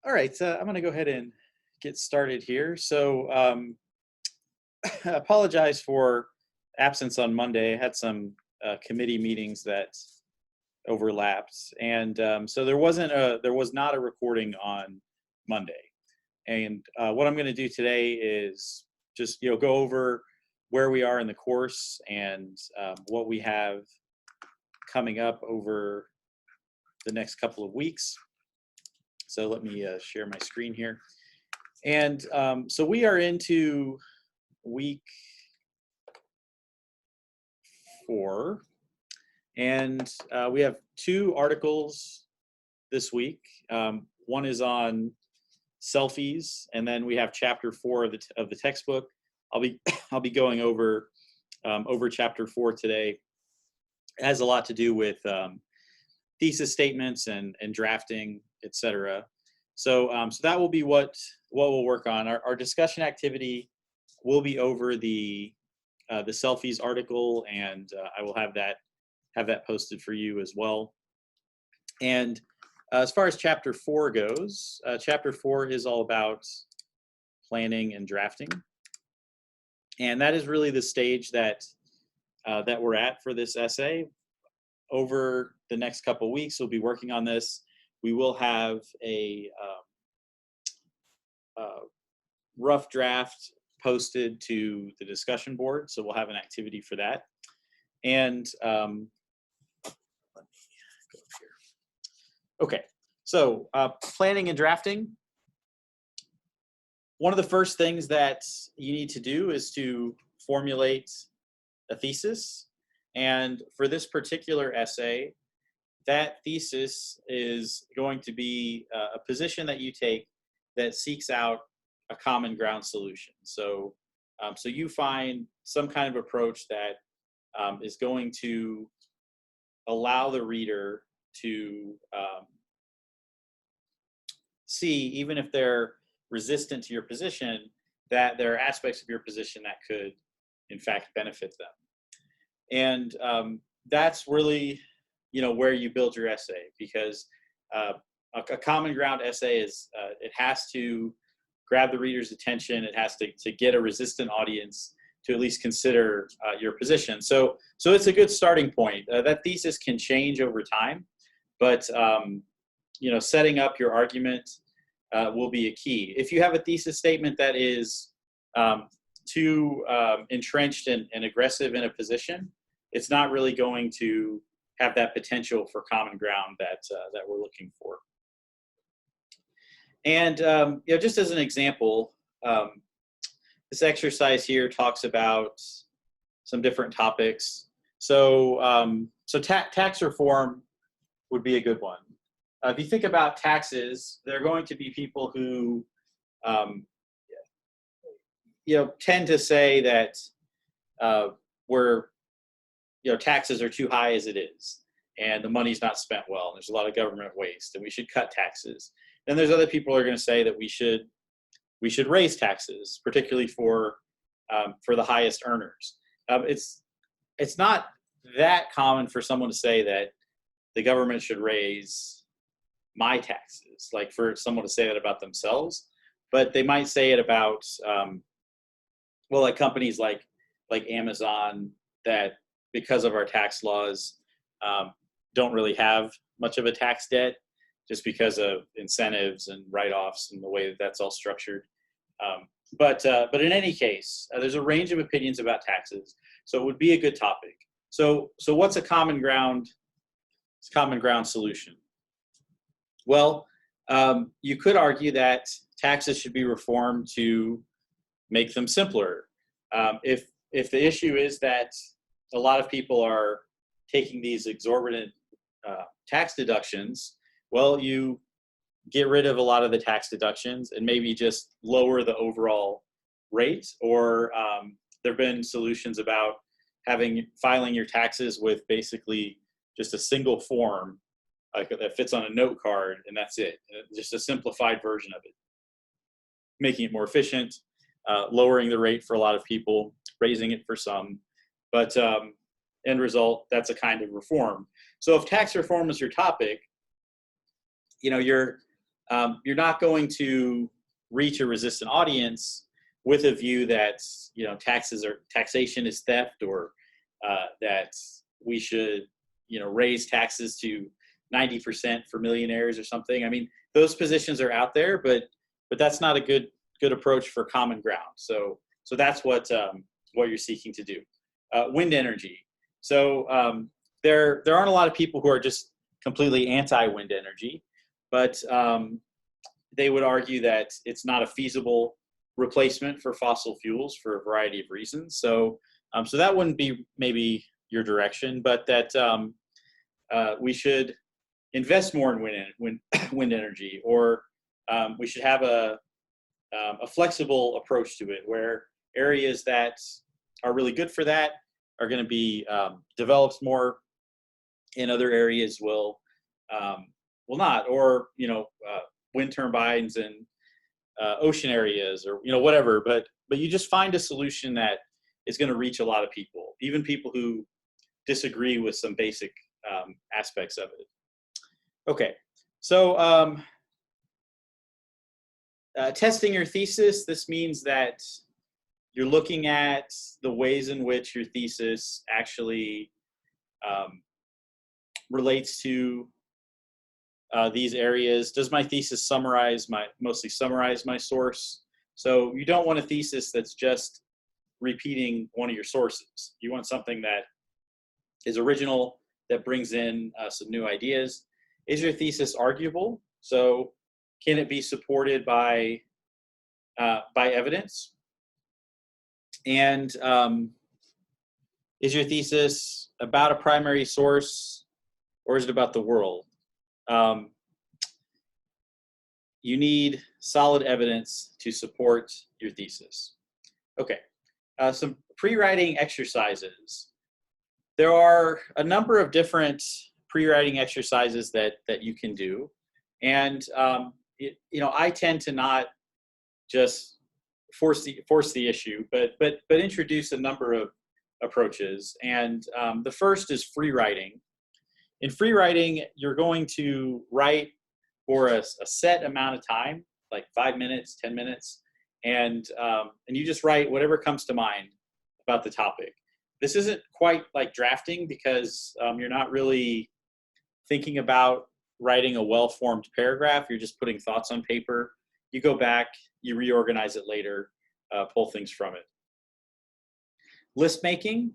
All right, I'm going to go ahead and get started here. So, I apologize for absence on Monday. I had some committee meetings that overlapped, and so there was not a recording on Monday. And what I'm going to do today is just go over where we are in the course and what we have coming up over the next couple of weeks. So let me share my screen here. And so we are into week 4, and we have 2 articles this week. One is on selfies, and then we have chapter 4 of the textbook. I'll be going over chapter 4 today. It has a lot to do with thesis statements and drafting, etc. So that will be what we'll work on. Our discussion activity will be over the selfies article, and I will have that posted for you as well. And as far as chapter 4 goes, chapter 4 is all about planning and drafting, and that is really the stage that we're at for this essay. Over the next couple of weeks, we'll be working on this. We will have a rough draft posted to the discussion board, so we'll have an activity for that. And let me go up here. Okay, so planning and drafting. One of the first things that you need to do is to formulate a thesis. And for this particular essay, that thesis is going to be a position that you take that seeks out a common ground solution. So, so you find some kind of approach that is going to allow the reader to see, even if they're resistant to your position, that there are aspects of your position that could, in fact, benefit them. And that's really, where you build your essay, because a common ground essay is, it has to grab the reader's attention. It has to get a resistant audience to at least consider your position. So it's a good starting point. That thesis can change over time, but setting up your argument will be a key. If you have a thesis statement that is too entrenched and aggressive in a position, it's not really going to have that potential for common ground that we're looking for. And just as an example, this exercise here talks about some different topics. So tax reform would be a good one. If you think about taxes, there are going to be people who tend to say that taxes are too high as it is, and the money's not spent well, and there's a lot of government waste, and we should cut taxes. Then there's other people who are going to say that we should raise taxes, particularly for the highest earners. It's not that common for someone to say that the government should raise my taxes, like for someone to say that about themselves, but they might say it about like companies like Amazon, that because of our tax laws don't really have much of a tax debt, just because of incentives and write-offs and the way that that's all structured. But in any case, there's a range of opinions about taxes, so it would be a good topic. So what's a common ground solution? Well, you could argue that taxes should be reformed to make them simpler. If the issue is that a lot of people are taking these exorbitant tax deductions, well, you get rid of a lot of the tax deductions and maybe just lower the overall rate. Or there have been solutions about filing your taxes with basically just a single form that fits on a note card, and that's it. Just a simplified version of it, making it more efficient, lowering the rate for a lot of people, raising it for some. But end result, that's a kind of reform. So if tax reform is your topic, you're you're not going to reach a resistant audience with a view that taxation is theft, or that we should raise taxes to 90% for millionaires or something. I mean, those positions are out there, but that's not a good approach for common ground. So that's what you're seeking to do. Wind energy. So there aren't a lot of people who are just completely anti-wind energy, but they would argue that it's not a feasible replacement for fossil fuels for a variety of reasons. So that wouldn't be maybe your direction, but that we should invest more in wind energy, or we should have a flexible approach to it, where areas that are really good for that are going to be developed more, and other areas will not, or wind turbines and ocean areas, or whatever. But you just find a solution that is going to reach a lot of people, even people who disagree with some basic aspects of it. Okay, so testing your thesis. This means that you're looking at the ways in which your thesis actually relates to these areas. Does my thesis mostly summarize my source? So you don't want a thesis that's just repeating one of your sources. You want something that is original, that brings in some new ideas. Is your thesis arguable? So can it be supported by evidence? And is your thesis about a primary source, or is it about the world? You need solid evidence to support your thesis. Okay, some pre-writing exercises. There are a number of different pre-writing exercises that you can do, and I tend to not just force the issue, but introduce a number of approaches. And the first is free writing. In free writing, you're going to write for a set amount of time, like 5 minutes, 10 minutes, and you just write whatever comes to mind about the topic. This isn't quite like drafting, because you're not really thinking about writing a well-formed paragraph. You're just putting thoughts on paper. You go back, you reorganize it later, pull things from it. List making.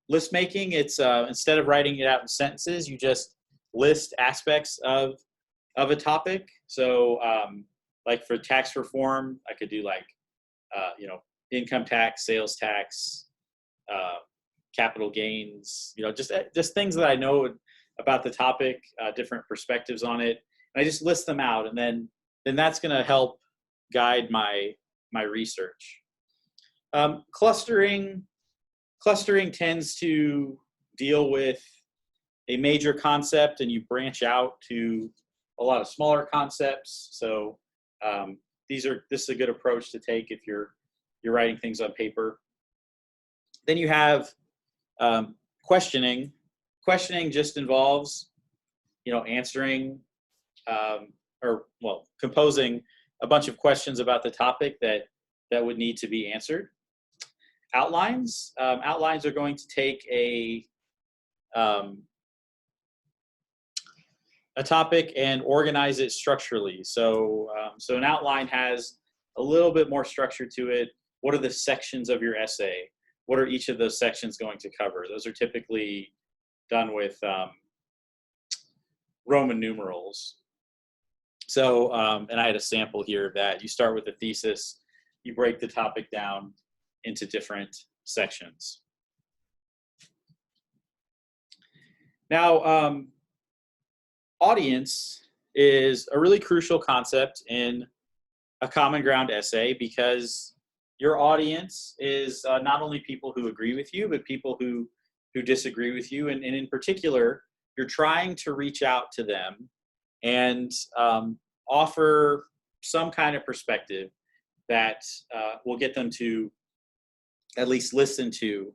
List making, it's instead of writing it out in sentences, you just list aspects of a topic. So like for tax reform, I could do like income tax, sales tax, capital gains, just things that I know about the topic, different perspectives on it, and I just list them out, and then that's going to help guide my research. Clustering tends to deal with a major concept, and you branch out to a lot of smaller concepts. So this is a good approach to take if you're writing things on paper. Then you have questioning. Questioning just involves answering composing a bunch of questions about the topic that would need to be answered. Outlines. Outlines are going to take a topic and organize it structurally. So an outline has a little bit more structure to it. What are the sections of your essay? What are each of those sections going to cover? Those are typically done with Roman numerals. So, and I had a sample here of that. You start with a thesis, you break the topic down into different sections. Now, audience is a really crucial concept in a common ground essay, because your audience is not only people who agree with you, but people who disagree with you. And in particular, you're trying to reach out to them and offer some kind of perspective that will get them to at least listen to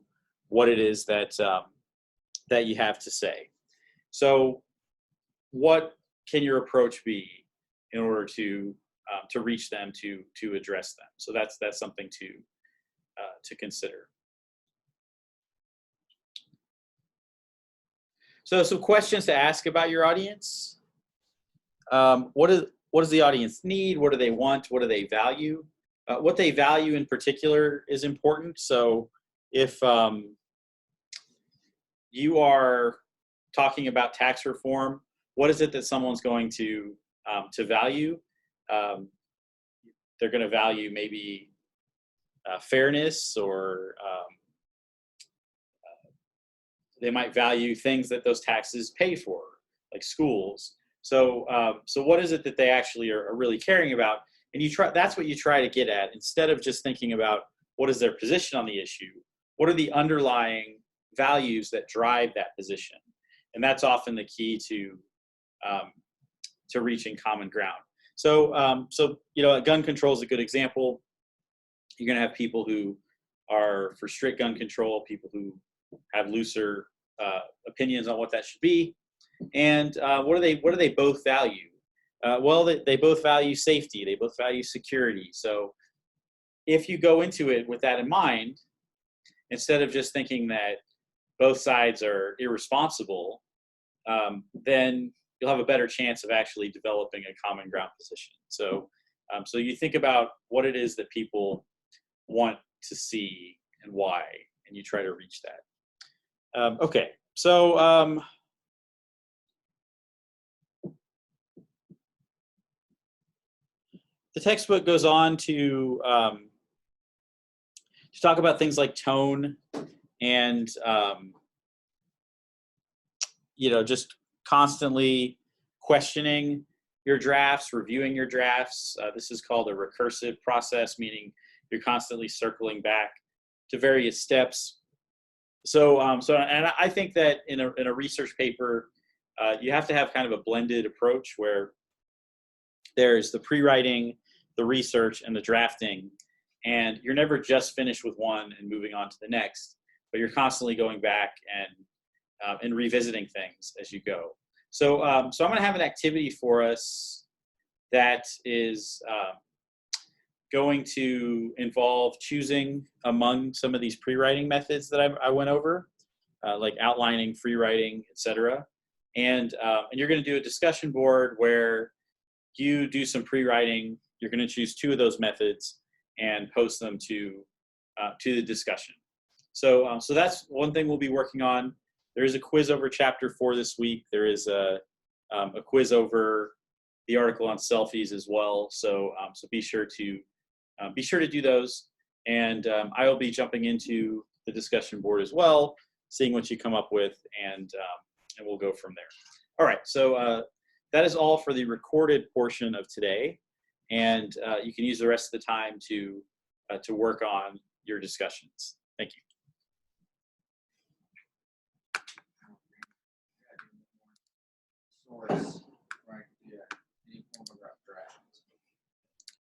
what it is that you have to say. So what can your approach be? in order to reach them, to address them. So that's something to consider. So some questions to ask about your audience. What does the audience need? What do they want? What do they value? What they value in particular is important. So if you are talking about tax reform, what is it that someone's going to value? They're going to value maybe fairness, or they might value things that those taxes pay for, like schools. So what is it that they actually are really caring about? And that's what you try to get at, instead of just thinking about what is their position on the issue. What are the underlying values that drive that position? And that's often the key to reaching common ground. So gun control is a good example. You're going to have people who are for strict gun control, people who have looser opinions on what that should be. And what do they both value? Well, they both value safety. They both value security. So if you go into it with that in mind, instead of just thinking that both sides are irresponsible, then you'll have a better chance of actually developing a common ground position. So you think about what it is that people want to see and why, and you try to reach that. Okay, so the textbook goes on to talk about things like tone and just constantly questioning your drafts, reviewing your drafts. This is called a recursive process, meaning you're constantly circling back to various steps. So and I think that in a research paper, you have to have kind of a blended approach where there's the pre-writing, the research, and the drafting, and you're never just finished with one and moving on to the next, but you're constantly going back and revisiting things as you go. So I'm going to have an activity for us that is going to involve choosing among some of these pre-writing methods that I went over, like outlining, free writing, etc. And you're going to do a discussion board where you do some pre-writing. You're going to choose 2 of those methods and post them to the discussion. So that's one thing we'll be working on. There is a quiz over chapter 4 this week. There is a quiz over the article on selfies as well. So be sure to do those. And I will be jumping into the discussion board as well, seeing what you come up with, and we'll go from there. All right. So that is all for the recorded portion of today, and you can use the rest of the time to work on your discussions. Thank you.